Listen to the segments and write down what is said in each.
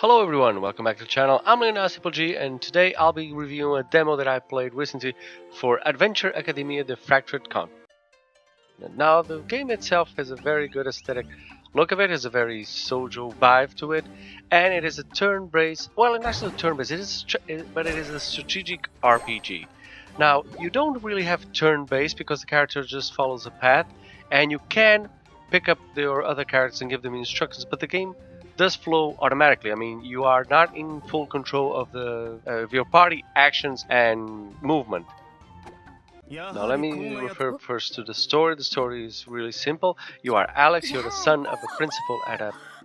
Hello everyone, welcome back to the channel. I'm G, and today I'll be reviewing a demo that I played recently for Adventure Academia: The Fractured Con. Now the game itself has a very good aesthetic look of it, has a very Sojo vibe to it, and it is a turn-based, well not a turn-based, but it is a strategic RPG. Now you don't really have turn-based because the character just follows a path, and you can pick up your other characters and give them instructions, but the game does flow automatically. I mean, you are not in full control of your party actions and movement. Now let me refer first to the story. The story is really simple. You are Alex, you're the son of a principal at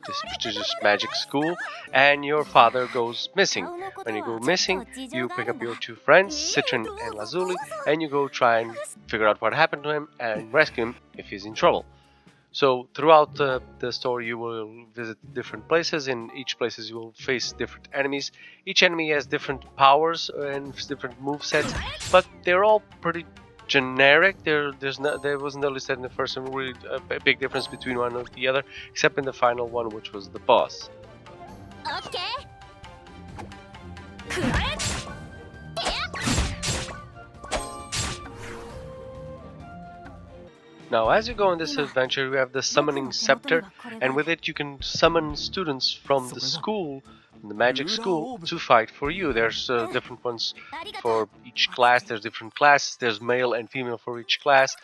this prestigious magic school, and your father goes missing. When you go missing, you pick up your two friends, Citron and Lazuli, and you go try and figure out what happened to him and rescue him if he's in trouble. So throughout the story you will visit different places. In each places you will face different enemies. Each enemy has different powers and different movesets, but they're all pretty generic. There wasn't at least in the first one really a big difference between one and the other, except in the final one, which was the boss. Okay. Now, as you go on this adventure, you have the Summoning Scepter, and with it you can summon students from the school, the magic school, to fight for you. There's different ones for each class. There's different classes. There's male and female for each class.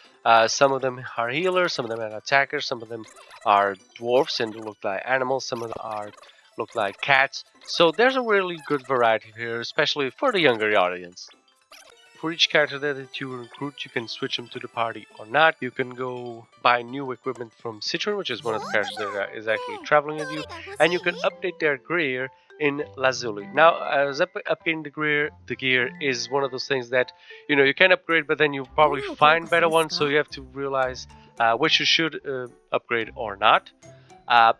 Some of them are healers, some of them are attackers, some of them are dwarfs and look like animals, some of them look like cats. So there's a really good variety here, especially for the younger audience. For each character that you recruit, you can switch them to the party or not. You can go buy new equipment from Citron, which is one of the characters that is actually traveling with you, and you can update their gear in Lazuli. Now, as upgrading the gear is one of those things that you can upgrade, but then you probably find better ones, so you have to realize which you should upgrade or not.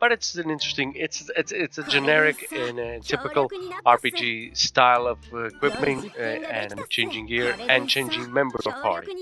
But it's an interesting. It's a generic and a typical RPG style of equipping and changing gear and changing members of party.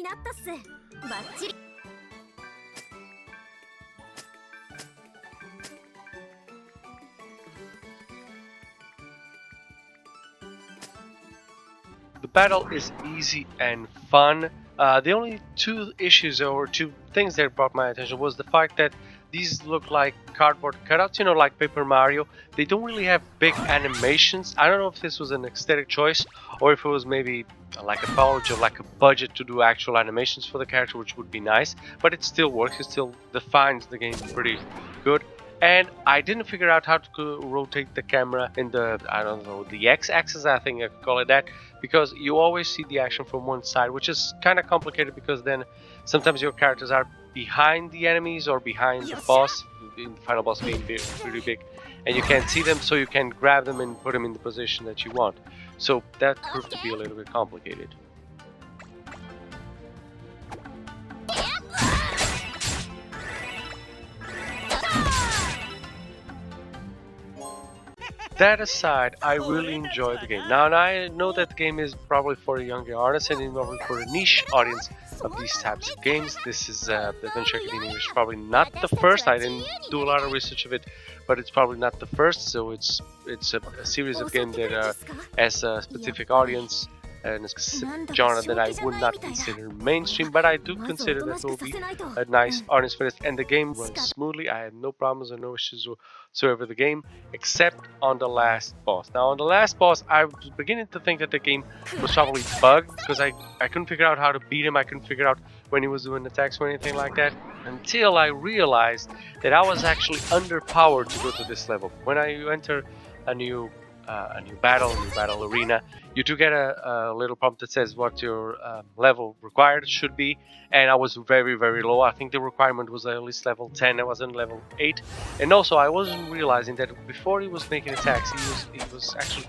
The battle is easy and fun. The only two issues or two things that brought my attention was the fact that these look like cardboard cutouts, like Paper Mario. They don't really have big animations. I don't know if this was an aesthetic choice or if it was maybe like a knowledge of like a budget to do actual animations for the character, which would be nice. But it still works. It still defines the game pretty good. And I didn't figure out how to rotate the camera in the, I don't know, the X-axis, I think I could call it that, because you always see the action from one side, which is kind of complicated because then sometimes your characters are behind the enemies or behind the boss, in the final boss being pretty big, and you can't see them, so you can grab them and put them in the position that you want. So that proved to be a little bit complicated. That aside, I really enjoyed the game. Now, and I know that the game is probably for a younger audience and probably for a niche audience of these types of games. This is the Adventure Academia, which is probably not the first. I didn't do a lot of research of it, but it's probably not the first. So it's a series of games that has a specific audience and a specific genre that I would not consider mainstream, but I do consider that will be a nice audience for this. And the game runs smoothly. I had no problems or no issues whatsoever with the game, except on the last boss. Now, on the last boss, I was beginning to think that the game was probably bugged because I couldn't figure out how to beat him. I couldn't figure out when he was doing attacks or anything like that, until I realized that I was actually underpowered to go to this level. When I enter a new battle arena, you do get a little prompt that says what your level required should be, and I was very, very low. I think the requirement was at least level 10. I was on level 8, and also I wasn't realizing that before he was making attacks, he was actually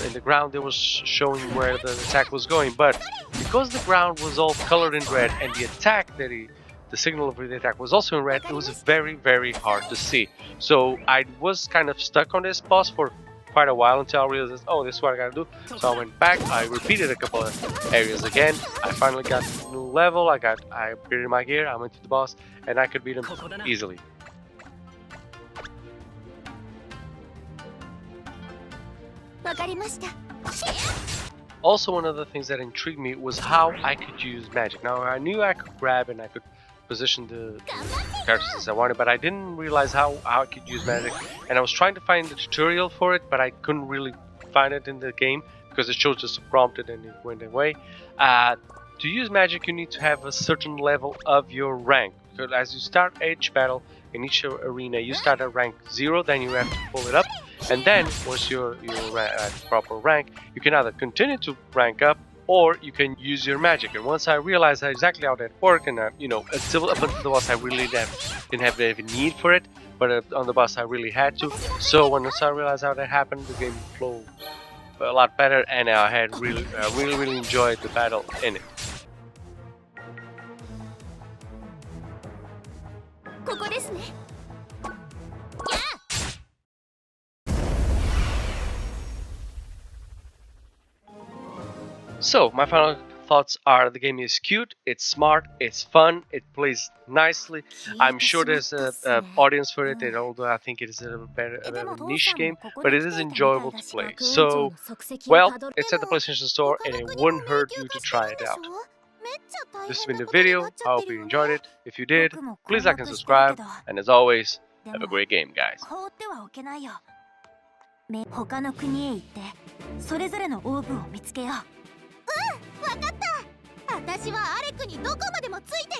in the ground. It was showing where the attack was going, but because the ground was all colored in red and the signal of the attack was also in red, it was very, very hard to see. So I was kind of stuck on this boss for quite a while until I realized, oh, this is what I gotta do. So I went back, I repeated a couple of areas again. I finally got a new level, I upgraded my gear, I went to the boss, and I could beat him easily. Also, one of the things that intrigued me was how I could use magic. Now, I knew I could grab and I could position the characters as I wanted, but I didn't realize how I could use magic. And I was trying to find the tutorial for it, but I couldn't really find it in the game because it showed just a prompted and it went away. To use magic, you need to have a certain level of your rank. So as you start each battle in each arena, you start at rank 0, then you have to pull it up. And then, once you're at proper rank, you can either continue to rank up or you can use your magic. And once I realized exactly how that worked, and until up until the boss, I really didn't have any need for it, but on the boss, I really had to. So once I realized how that happened, the game flowed a lot better, and I had really enjoyed the battle in it. So, my final thoughts are the game is cute, it's smart, it's fun, it plays nicely. I'm sure there's an audience for it, and although I think it is a bit of a niche game, but it is enjoyable to play. So, well, it's at the PlayStation Store, and it wouldn't hurt you to try it out. This has been the video. I hope you enjoyed it. If you did, please like and subscribe. And as always, have a great game, guys. 他の国へ行ってそれぞれのオーブを見つけよう。うん、わかった。私はアレクにどこまでもついて